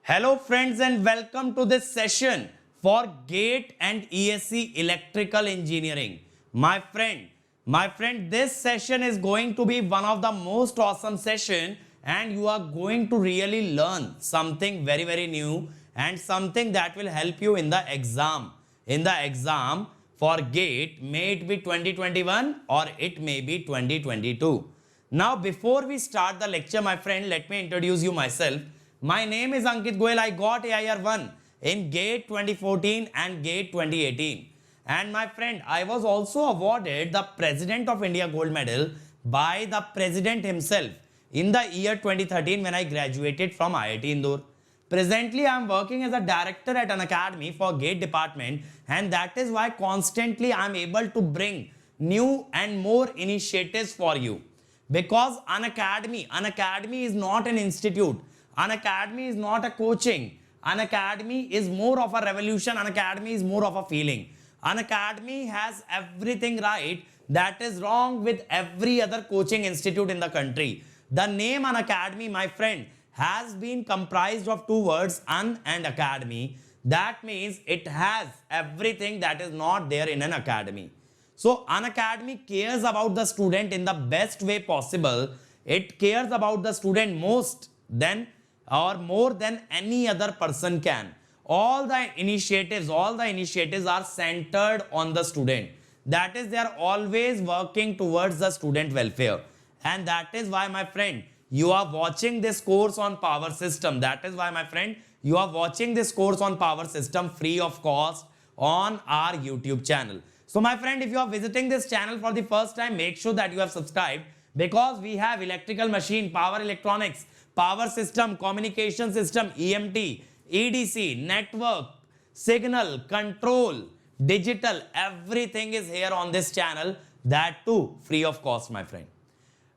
Hello friends and welcome to this session for GATE and ESC Electrical Engineering. My friend, this session is going to be one of the most awesome session and you are going to really learn something very new and something that will help you in the exam. In the exam for GATE, may it be 2021 or it may be 2022. Now, before we start the lecture, my friend, let me introduce you myself. My name is Ankit Goyal. I got AIR 1 in GATE 2014 and GATE 2018. And my friend, I was also awarded the President of India Gold Medal by the President himself in the year 2013 when I graduated from IIT Indore. Presently, I am working as a director at an academy for GATE department, and that is why constantly I am able to bring new and more initiatives for you. Because an academy is not an institute. An academy is not a coaching. An academy is more of a revolution. An academy is more of a feeling. An academy has everything right that is wrong with every other coaching institute in the country. The name An Academy, my friend, has been comprised of two words, un and academy. That means it has everything that is not there in an academy. So an academy cares about the student in the best way possible. It cares about the student most than or more than any other person can. All the initiatives are centered on the student. That is, they are always working towards the student welfare. And that is why, my friend, you are watching this course on power system. That is why, my friend, you are watching this course on power system free of cost on our YouTube channel. So my friend, if you are visiting this channel for the first time, make sure that you have subscribed, because we have electrical machine, power electronics, power system, communication system, EMT, EDC, network, signal, control, digital, everything is here on this channel, that too free of cost, my friend.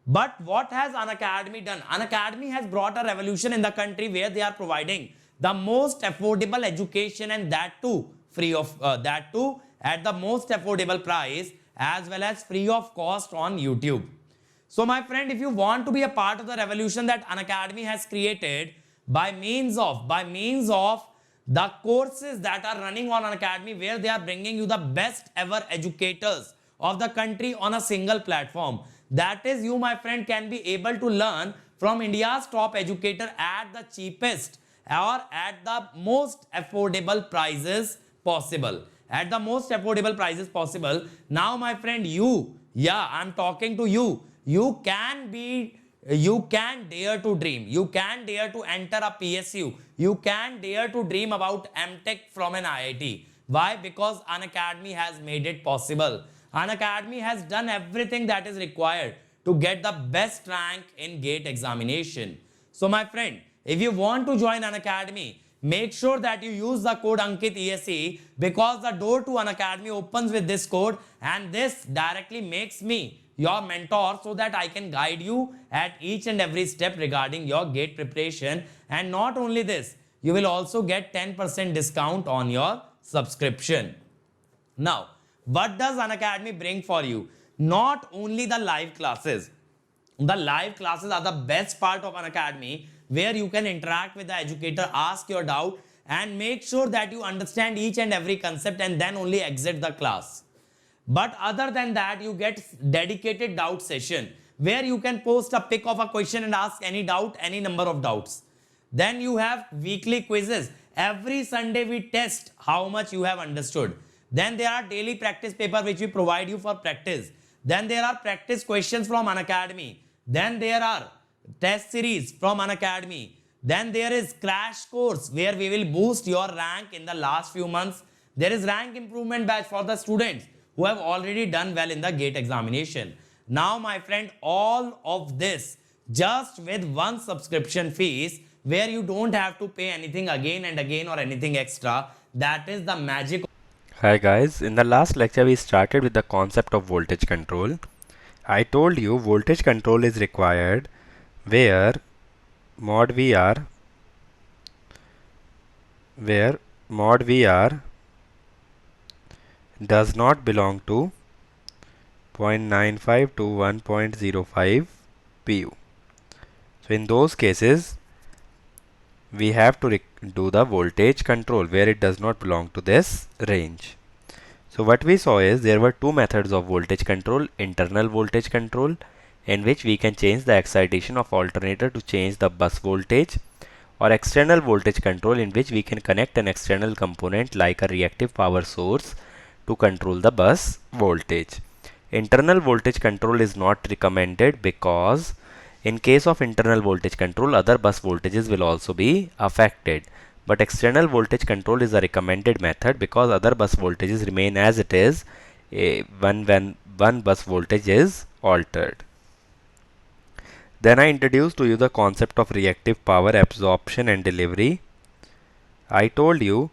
But what has An Academy done? An Academy has brought a revolution in the country where they are providing the most affordable education, and that too free of that too at the most affordable price, as well as free of cost on YouTube. So my friend, if you want to be a part of the revolution that An Academy has created by means of the courses that are running on An Academy, where they are bringing you the best ever educators of the country on a single platform. That is, you, my friend, can be able to learn from India's top educator at the cheapest or at the most affordable prices possible. At the most affordable prices possible. Now, my friend, I'm talking to you. You can dare to dream. You can dare to enter a PSU. You can dare to dream about MTech from an IIT. Why? Because An Academy has made it possible. An Academy has done everything that is required to get the best rank in GATE examination. So my friend, if you want to join An Academy, make sure that you use the code Ankit ESE, because the door to An Academy opens with this code, and this directly makes me your mentor so that I can guide you at each and every step regarding your GATE preparation. And not only this, you will also get 10% discount on your subscription. Now, what does An Academy bring for you? Not only the live classes. The live classes are the best part of An Academy, where you can interact with the educator, ask your doubt, and make sure that you understand each and every concept and then only exit the class. But other than that, you get dedicated doubt session, where you can post a pic of a question and ask any doubt, any number of doubts. Then you have weekly quizzes. Every Sunday we test how much you have understood. Then there are daily practice paper which we provide you for practice. Then there are practice questions from An Academy. Then there are test series from An Academy. Then there is crash course, where we will boost your rank in the last few months. There is rank improvement batch for the students who have already done well in the GATE examination. Now, my friend, all of this just with one subscription fees, where you don't have to pay anything again and again or anything extra. That is the magic. Hi guys, in the last lecture we started with the concept of voltage control. I told you voltage control is required where mod VR does not belong to 0.95 to 1.05 pu. So in those cases we have to do the voltage control where it does not belong to this range. So what we saw is there were two methods of voltage control: internal voltage control, in which we can change the excitation of alternator to change the bus voltage, or external voltage control, in which we can connect an external component like a reactive power source to control the bus voltage. Internal voltage control is not recommended because in case of internal voltage control, other bus voltages will also be affected. But external voltage control is a recommended method because other bus voltages remain as it is when one bus voltage is altered. Then I introduced to you the concept of reactive power absorption and delivery. I told you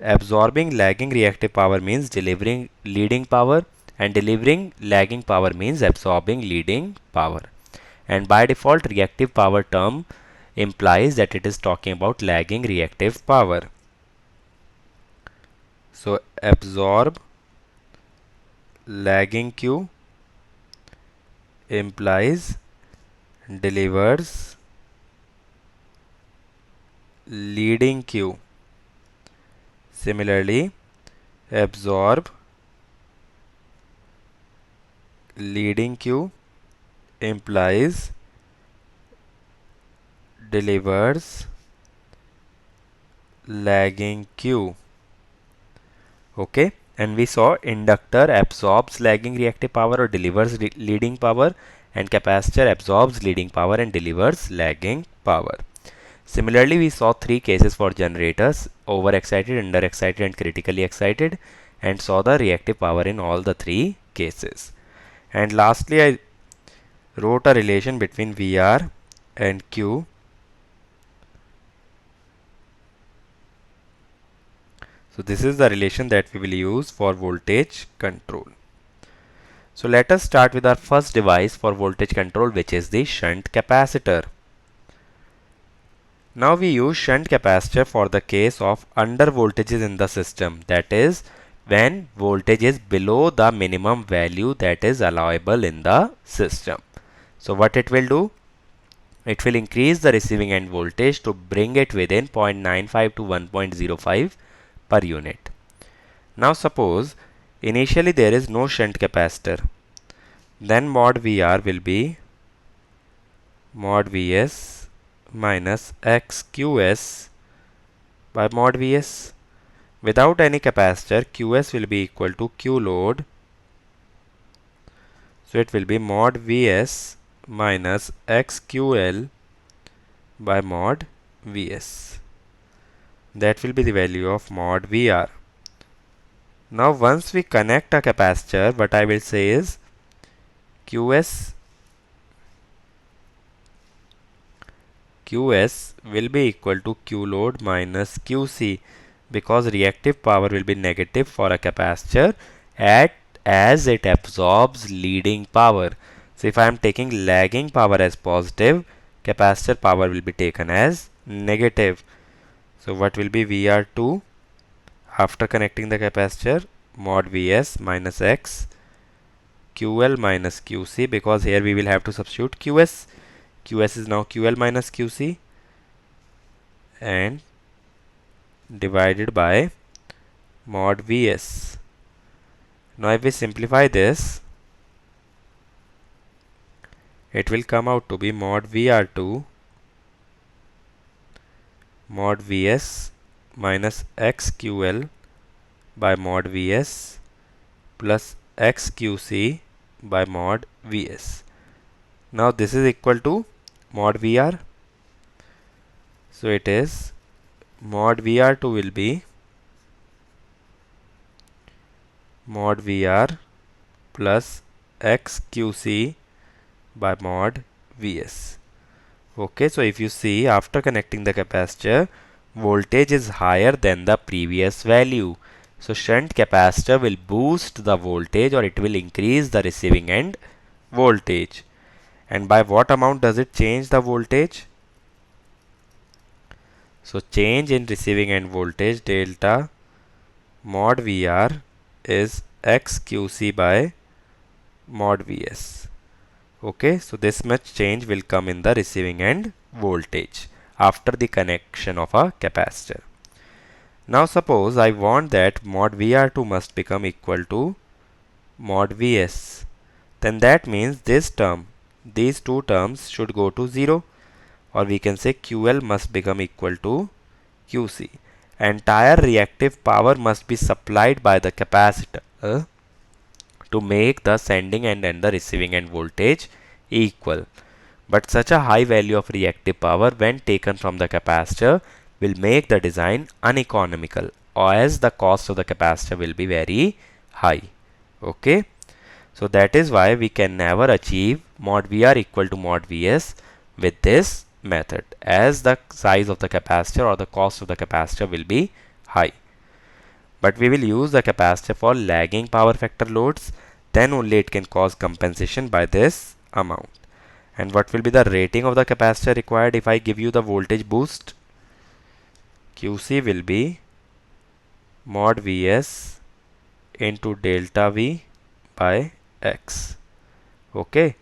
absorbing lagging reactive power means delivering leading power, and delivering lagging power means absorbing leading power. And by default, reactive power term implies that it is talking about lagging reactive power. So absorb lagging Q implies delivers leading Q. Similarly, absorb leading Q implies delivers lagging Q. Okay, and we saw inductor absorbs lagging reactive power or delivers leading power, and capacitor absorbs leading power and delivers lagging power. Similarly, we saw three cases for generators: overexcited, underexcited, and critically excited, and saw the reactive power in all the three cases. And lastly, I wrote a relation between VR and Q. So this is the relation that we will use for voltage control. So let us start with our first device for voltage control, which is the shunt capacitor. Now we use shunt capacitor for the case of under voltages in the system, that is when voltage is below the minimum value that is allowable in the system. So what it will do? It will increase the receiving end voltage to bring it within 0.95 to 1.05 per unit. Now suppose initially there is no shunt capacitor, then mod VR will be mod Vs minus XQS by mod Vs. Without any capacitor, Qs will be equal to Q load. So it will be mod Vs minus XQL by mod Vs. That will be the value of mod VR. Now once we connect a capacitor, what I will say is QS will be equal to Q load minus QC, because reactive power will be negative for a capacitor as it absorbs leading power. So if I am taking lagging power as positive, capacitor power will be taken as negative. So what will be VR2 after connecting the capacitor? Mod Vs minus X QL minus QC, because here we will have to substitute QS. QS is now QL minus QC, and divided by mod Vs. Now if we simplify this, it will come out to be mod VR2 mod Vs minus XQL by mod Vs plus XQC by mod Vs. Now this is equal to mod VR. So it is mod VR2 will be mod VR plus XQC by mod Vs. Okay, so if you see, after connecting the capacitor, voltage is higher than the previous value. So shunt capacitor will boost the voltage, or it will increase the receiving end voltage. And by what amount does it change the voltage? So change in receiving end voltage delta mod VR is XQC by mod Vs. Okay, so this much change will come in the receiving end voltage after the connection of a capacitor. Now suppose I want that mod VR2 must become equal to mod Vs. Then that means this term, these two terms should go to 0, or we can say QL must become equal to QC. Entire reactive power must be supplied by the capacitor to make the sending end and the receiving end voltage equal. But such a high value of reactive power when taken from the capacitor will make the design uneconomical, or as the cost of the capacitor will be very high. Okay, so that is why we can never achieve mod VR equal to mod Vs with this method, as the size of the capacitor or the cost of the capacitor will be high. But we will use the capacitor for lagging power factor loads, then only it can cause compensation by this amount. And what will be the rating of the capacitor required if I give you the voltage boost? QC will be mod Vs into delta V by X. Okay,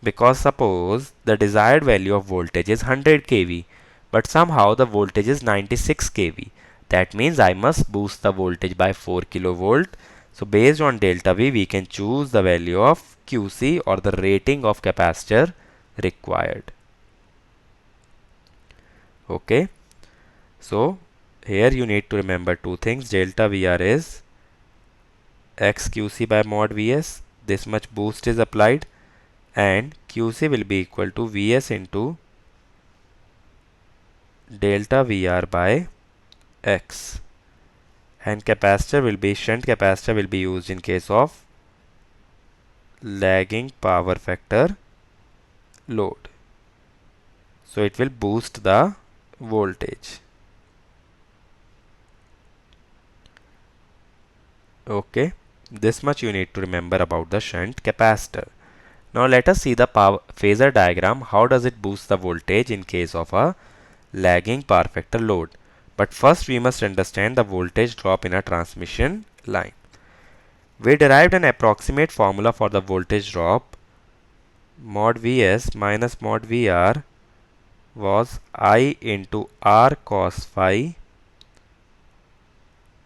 because suppose the desired value of voltage is 100 kV, but somehow the voltage is 96 kV. That means I must boost the voltage by 4 kilovolt. So based on delta V, we can choose the value of QC, or the rating of capacitor required. Okay, so here you need to remember two things. Delta VR is XQC by mod Vs. This much boost is applied, and QC will be equal to Vs into delta VR by X. And capacitor will be, shunt capacitor will be used in case of lagging power factor load. So it will boost the voltage. Okay, this much you need to remember about the shunt capacitor. Now let us see the phasor diagram. How does it boost the voltage in case of a lagging power factor load? But first we must understand the voltage drop in a transmission line. We derived an approximate formula for the voltage drop. Mod Vs minus mod Vr was I into R cos phi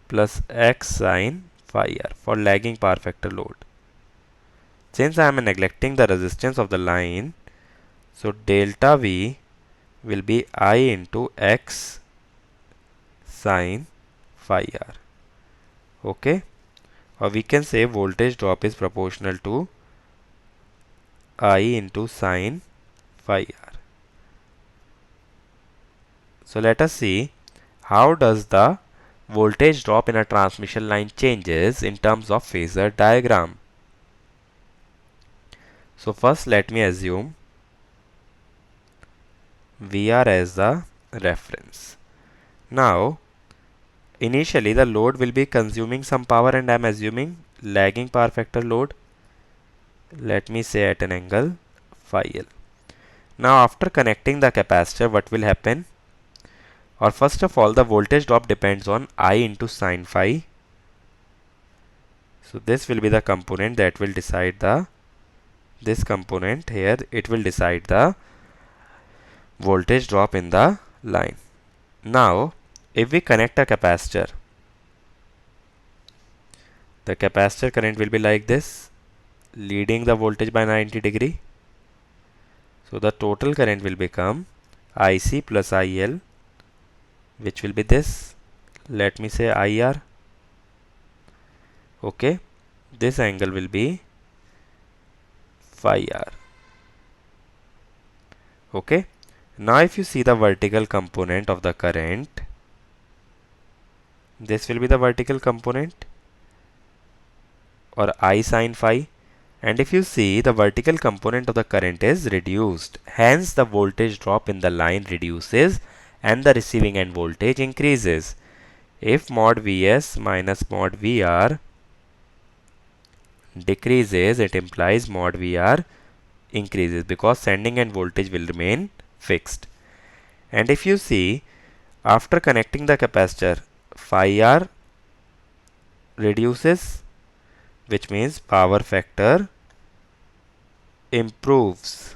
plus X sin phi r for lagging power factor load. Since I am neglecting the resistance of the line, so delta V will be I into X sin phi r. Okay, or we can say voltage drop is proportional to I into sin phi r. So let us see how does the voltage drop in a transmission line changes in terms of phasor diagram. So first let me assume VR as the reference. Now initially the load will be consuming some power, and I am assuming lagging power factor load. Let me say at an angle phi L. Now after connecting the capacitor, what will happen? Or first of all, the voltage drop depends on I into sin phi. So this will be the component that will decide the, this component here, it will decide the voltage drop in the line. Now if we connect a capacitor, the capacitor current will be like this, leading the voltage by 90 degree. So the total current will become IC plus IL, which will be this, let me say IR. Okay, this angle will be phi r. Okay, now if you see the vertical component of the current, this will be the vertical component, or I sin phi. And if you see, the vertical component of the current is reduced, hence the voltage drop in the line reduces and the receiving end voltage increases. If mod Vs minus mod Vr decreases, it implies mod Vr increases, because sending end voltage will remain fixed. And if you see, after connecting the capacitor, phi r reduces, which means power factor improves,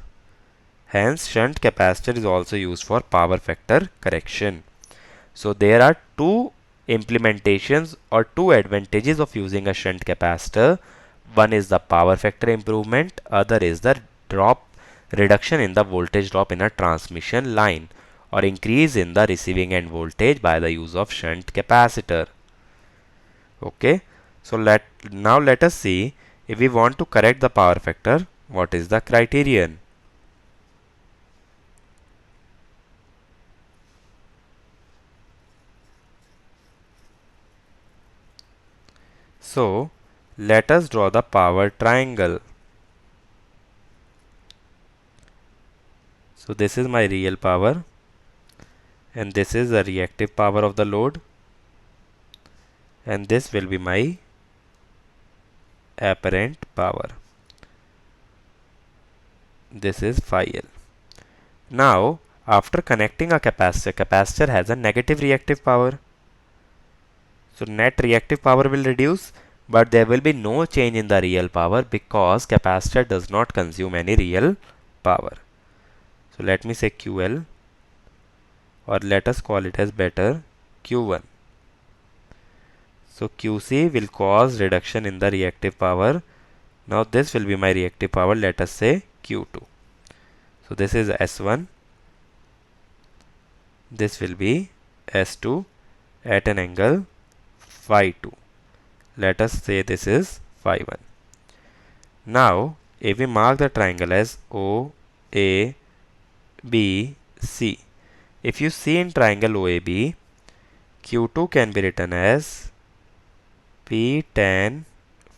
Hence, shunt capacitor is also used for power factor correction. So there are two implementations or two advantages of using a shunt capacitor. One is the power factor improvement, other is the reduction in the voltage drop in a transmission line, or increase in the receiving end voltage by the use of shunt capacitor. Okay, so now let us see, if we want to correct the power factor, what is the criterion? So let us draw the power triangle. So this is my real power, and this is the reactive power of the load, and this will be my apparent power. This is phi L. Now after connecting a capacitor has a negative reactive power. So net reactive power will reduce, but there will be no change in the real power because capacitor does not consume any real power. So let me say QL, or let us call it as better Q1. So QC will cause reduction in the reactive power. Now this will be my reactive power, let us say Q2. So this is S1. This will be S2 at an angle phi 2. Let us say this is phi 1. Now if we mark the triangle as O, A, B, C. If you see in triangle OAB, Q2 can be written as P tan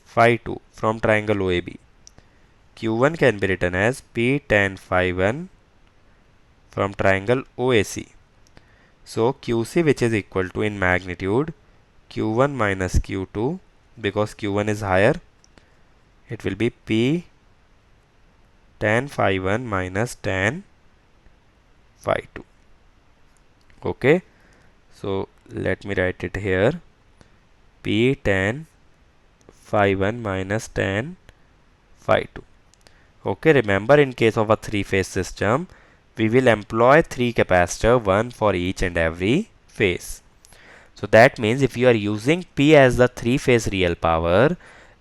phi 2 from triangle OAB. Q1 can be written as P tan phi 1 from triangle OAC. So QC, which is equal to in magnitude Q1 minus Q2, because Q1 is higher, it will be P tan phi 1 minus tan phi 2. Okay, so let me write it here, P tan phi 1 minus tan phi 2. Okay, remember, in case of a three-phase system, we will employ three capacitors, one for each and every phase. So that means if you are using P as the three-phase real power,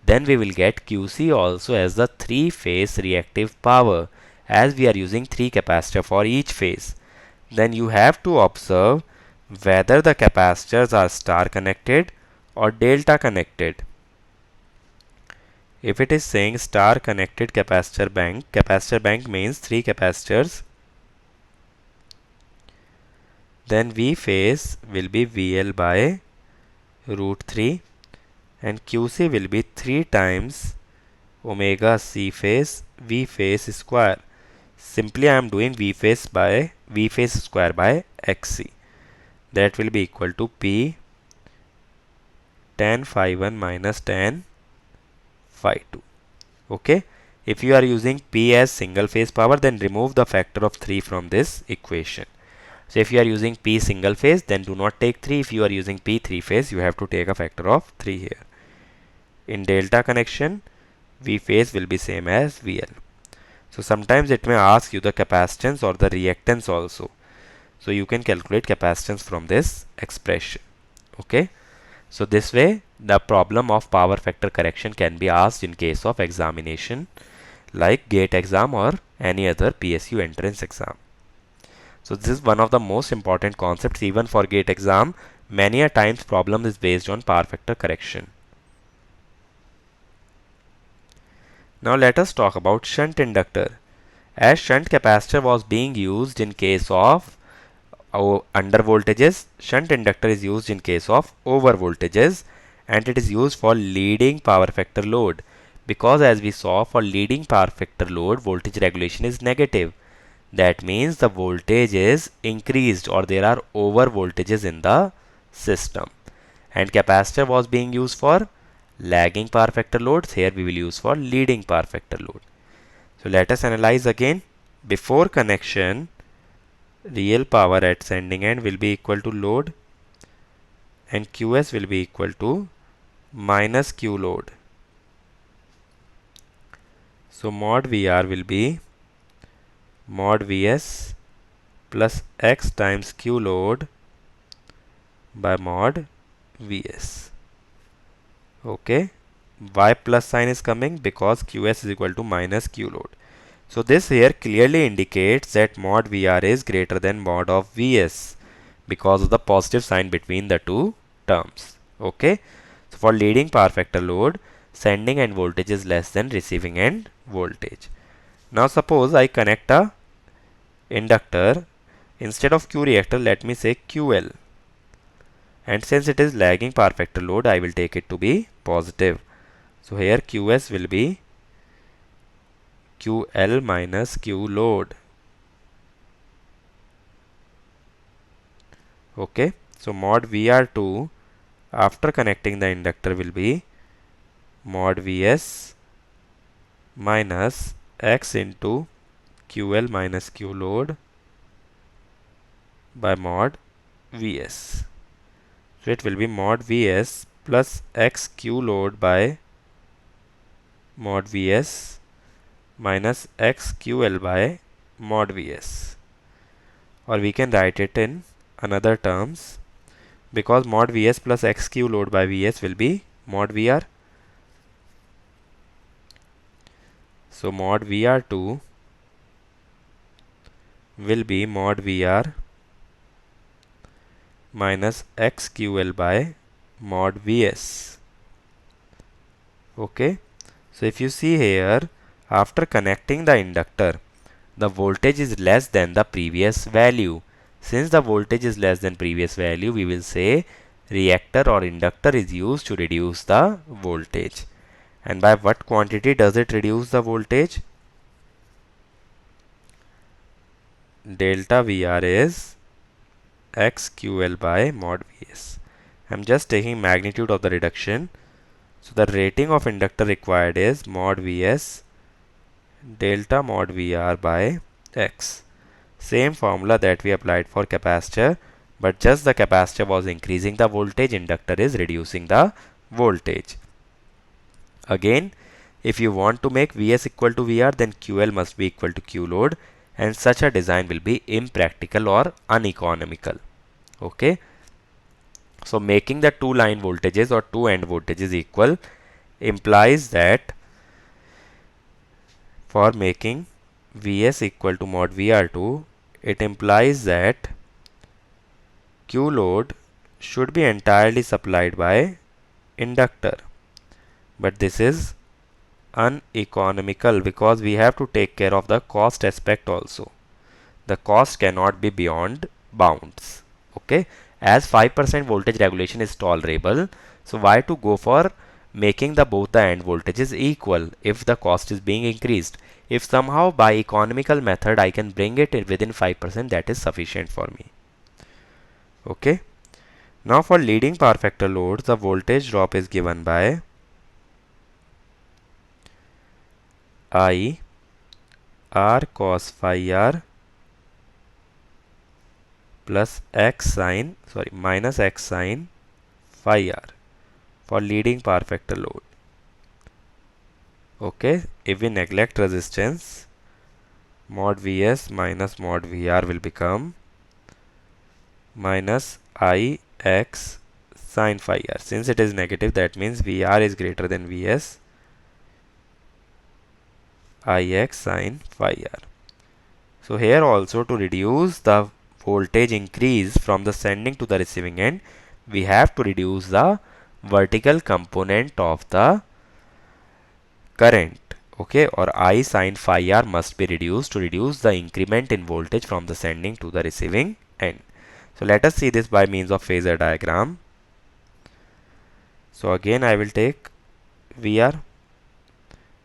then we will get QC also as the three-phase reactive power, as we are using three capacitors for each phase. Then you have to observe whether the capacitors are star connected or delta connected. If it is saying star connected capacitor bank means three capacitors, then V phase will be VL by root 3 and QC will be 3 times omega C phase V phase square. Simply I am doing V phase square by XC. That will be equal to P tan phi 1 minus tan phi 2. Okay. If you are using P as single phase power, then remove the factor of 3 from this equation. So if you are using P single phase, then do not take 3. If you are using P three phase, you have to take a factor of 3 here. In delta connection, V phase will be same as VL. So sometimes it may ask you the capacitance or the reactance also. So you can calculate capacitance from this expression. Okay. So this way the problem of power factor correction can be asked in case of examination like GATE exam or any other PSU entrance exam. So this is one of the most important concepts even for GATE exam. Many a times problem is based on power factor correction. Now let us talk about shunt inductor. As shunt capacitor was being used in case of under voltages, shunt inductor is used in case of over voltages, and it is used for leading power factor load, because as we saw, for leading power factor load voltage regulation is negative. That means the voltage is increased or there are over voltages in the system, and capacitor was being used for lagging power factor loads. Here we will use for leading power factor load. So let us analyze again. Before connection, real power at sending end will be equal to load, and QS will be equal to minus Q load. So mod VR will be mod Vs plus x times Q load by mod Vs. Okay, why plus sign is coming? Because Qs is equal to minus Q load. So this here clearly indicates that mod Vr is greater than mod of Vs because of the positive sign between the two terms. Okay, so for leading power factor load, sending end voltage is less than receiving end voltage. Now suppose I connect a inductor. Instead of Q reactor, let me say QL. And since it is lagging power factor load, I will take it to be positive. So here Qs will be QL minus Q load. Okay, so mod Vr2 after connecting the inductor will be mod Vs minus x into QL minus Q load by mod Vs. So it will be mod Vs plus x Q load by mod Vs minus x QL by mod Vs. Or we can write it in another terms, because mod Vs plus x Q load by Vs will be mod Vr. So mod Vr2 will be mod Vr minus xql by mod Vs. Okay, so if you see here, after connecting the inductor, the voltage is less than the previous value. Since the voltage is less than previous value, we will say reactor or inductor is used to reduce the voltage. And by what quantity does it reduce the voltage? Delta Vr is xql by mod Vs. I'm just taking magnitude of the reduction. So the rating of inductor required is mod Vs delta mod Vr by x. Same formula that we applied for capacitor, but just the capacitor was increasing the voltage, inductor is reducing the voltage. Again, if you want to make Vs equal to Vr, then QL must be equal to Q load, and such a design will be impractical or uneconomical. Okay, so making the two line voltages or two end voltages equal implies that for making Vs equal to mod Vr2, it implies that Q load should be entirely supplied by inductor. But this is uneconomical because we have to take care of the cost aspect also. The cost cannot be beyond bounds. Okay, as 5% voltage regulation is tolerable, so why to go for making the both the end voltages equal if the cost is being increased? If somehow by economical method I can bring it within 5%, that is sufficient for me. Okay, now for leading power factor loads, the voltage drop is given by I r cos phi r plus minus x sine phi r for leading power factor load. Okay, if we neglect resistance, mod Vs minus mod Vr will become minus I x sine phi r. Since it is negative, that means Vr is greater than Vs, Ix sine phi r. So here also, to reduce the voltage increase from the sending to the receiving end, we have to reduce the vertical component of the current. Okay, or I sine phi r must be reduced to reduce the increment in voltage from the sending to the receiving end. So let us see this by means of phasor diagram. So again I will take Vr,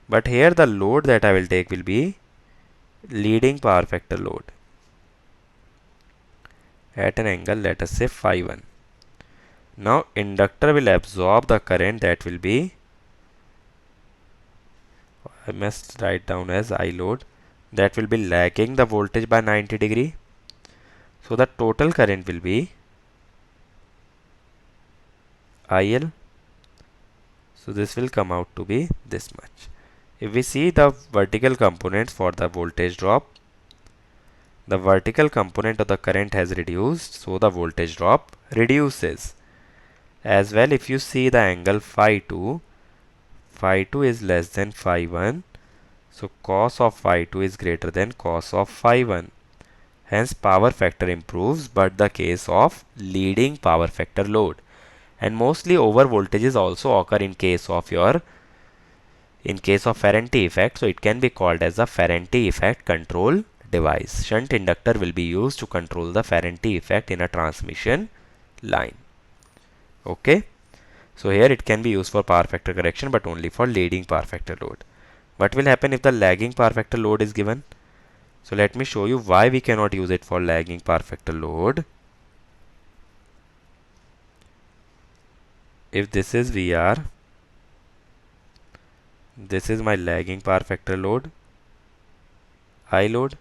but here the load that I will take will be leading power factor load at an angle, let us say phi 1. Now inductor will absorb the current that will be, I must write down as I load, that will be lagging the voltage by 90 degree. So the total current will be IL. So this will come out to be this much. If we see the vertical components for the voltage drop, the vertical component of the current has reduced, so the voltage drop reduces. As well, if you see the angle phi 2 is less than phi 1, so cos of phi 2 is greater than cos of phi 1. Hence, power factor improves, but the case of leading power factor load. And mostly over voltages also occur in case of Ferranti effect. So it can be called as a Ferranti effect control device. Shunt inductor will be used to control the Ferranti effect in a transmission line. Okay. So here it can be used for power factor correction, but only for leading power factor load. What will happen if the lagging power factor load is given? So let me show you why we cannot use it for lagging power factor load. If this is VR, this is my lagging power factor load, I load,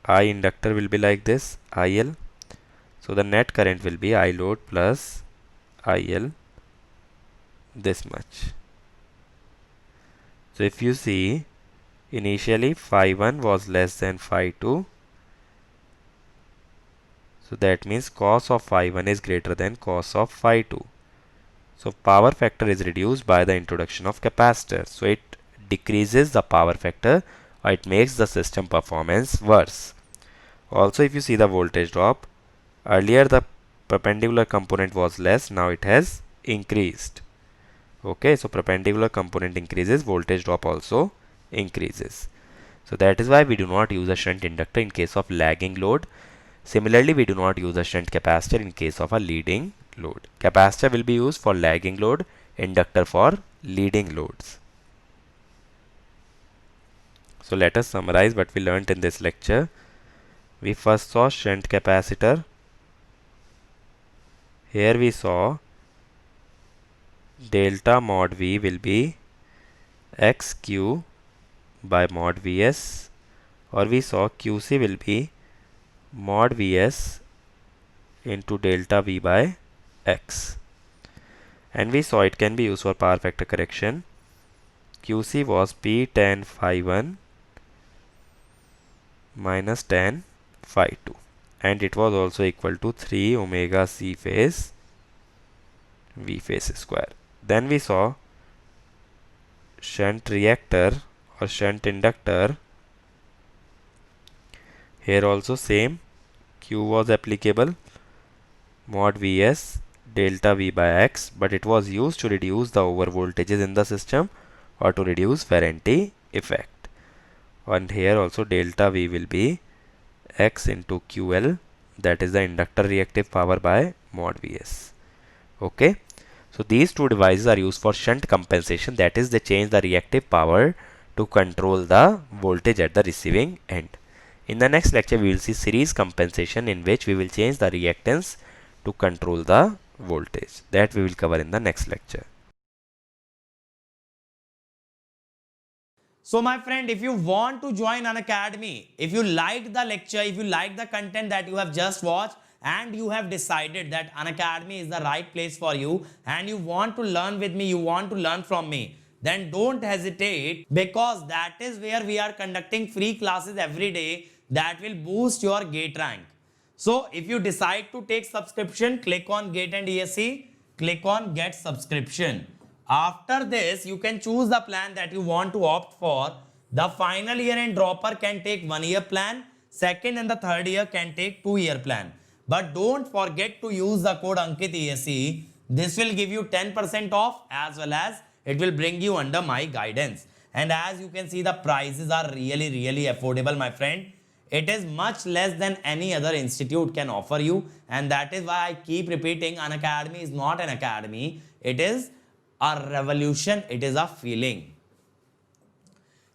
I inductor will be like this, IL. So the net current will be I load plus IL, this much. So if you see, initially phi 1 was less than phi 2. So that means cos of phi 1 is greater than cos of phi 2. So power factor is reduced by the introduction of capacitor. So it decreases the power factor, or it makes the system performance worse. Also, if you see the voltage drop, earlier the perpendicular component was less, now it has increased. Okay, so perpendicular component increases, voltage drop also increases. So that is why we do not use a shunt inductor in case of lagging load. Similarly, we do not use a shunt capacitor in case of a leading load. Capacitor will be used for lagging load, inductor for leading loads. So let us summarize what we learnt in this lecture. We first saw shunt capacitor. Here we saw delta mod V will be XQ by mod Vs, or we saw QC will be mod Vs into delta V by X. And we saw it can be used for power factor correction. QC was P tan phi 1 minus tan phi 2, and it was also equal to 3 omega C phase V phase square. Then we saw shunt reactor or shunt inductor. Here also same, Q was applicable, mod Vs delta V by X, but it was used to reduce the over voltages in the system or to reduce Ferranti effect. And here also delta V will be X into QL, that is the inductor reactive power by mod Vs. Okay. So these two devices are used for shunt compensation, that is they change the reactive power to control the voltage at the receiving end. In the next lecture we will see series compensation, in which we will change the reactance to control the voltage. That we will cover in the next lecture. So my friend, if you want to join Unacademy, if you liked the lecture, if you like the content that you have just watched, and you have decided that Unacademy is the right place for you, and you want to learn with me, you want to learn from me, then don't hesitate, because that is where we are conducting free classes every day that will boost your GATE rank. So if you decide to take subscription, click on GATE and ESE, click on get subscription. After this, you can choose the plan that you want to opt for. The final year and dropper can take 1 year plan, second and the third year can take 2 year plan. But don't forget to use the code Ankit ESE. This will give you 10% off, as well as it will bring you under my guidance. And as you can see, the prices are really affordable, my friend. It is much less than any other institute can offer you, and that is why I keep repeating, Unacademy is not an academy. It is a revolution. It is a feeling.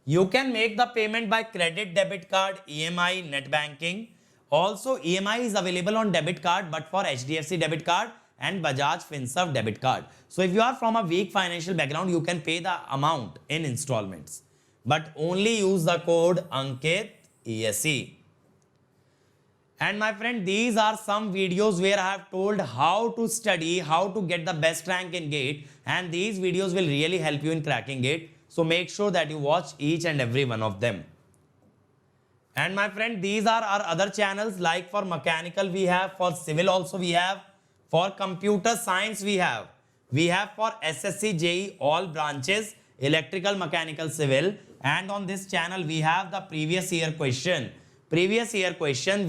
You can make the payment by credit, debit card, EMI, net banking. Also, EMI is available on debit card, but for HDFC debit card and Bajaj Finserv debit card. So if you are from a weak financial background, you can pay the amount in installments, but only use the code Ankit ESE. And my friend, these are some videos where I have told how to study, how to get the best rank in GATE, and these videos will really help you in cracking GATE. So make sure that you watch each and every one of them. And my friend, these are our other channels, like for mechanical we have, for civil also we have, for computer science we have for SSC, JE, all branches, electrical, mechanical, civil. And on this channel we have the previous year question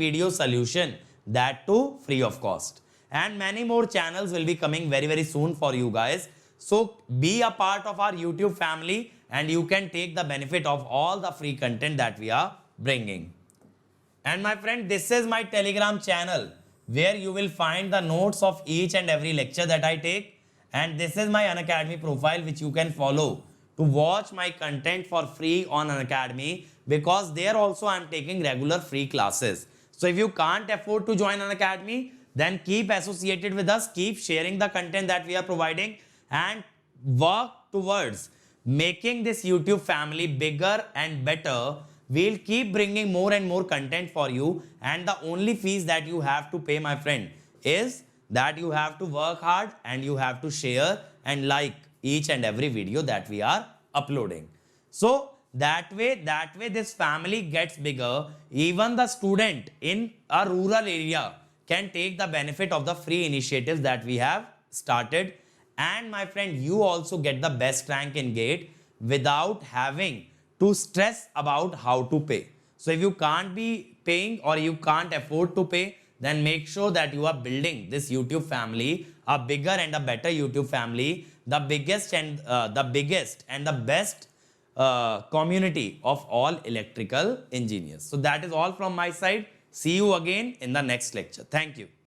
video solution, that too free of cost. And many more channels will be coming very, very soon for you guys. So be a part of our YouTube family and you can take the benefit of all the free content that we are bringing. And my friend, this is my Telegram channel where you will find the notes of each and every lecture that I take. And this is my Unacademy profile which you can follow to watch my content for free on Unacademy, because there also I am taking regular free classes. So if you can't afford to join Unacademy, then keep associated with us, keep sharing the content that we are providing, and work towards making this YouTube family bigger and better. We'll keep bringing more and more content for you, and the only fees that you have to pay, my friend, is that you have to work hard and you have to share and like each and every video that we are uploading. So that way this family gets bigger. Even the student in a rural area can take the benefit of the free initiatives that we have started. And my friend, you also get the best rank in GATE without having to stress about how to pay. So if you can't be paying or you can't afford to pay, then make sure that you are building this YouTube family, a bigger and a better YouTube family, the biggest and the best community of all electrical engineers. So that is all from my side. See you again in the next lecture. Thank you.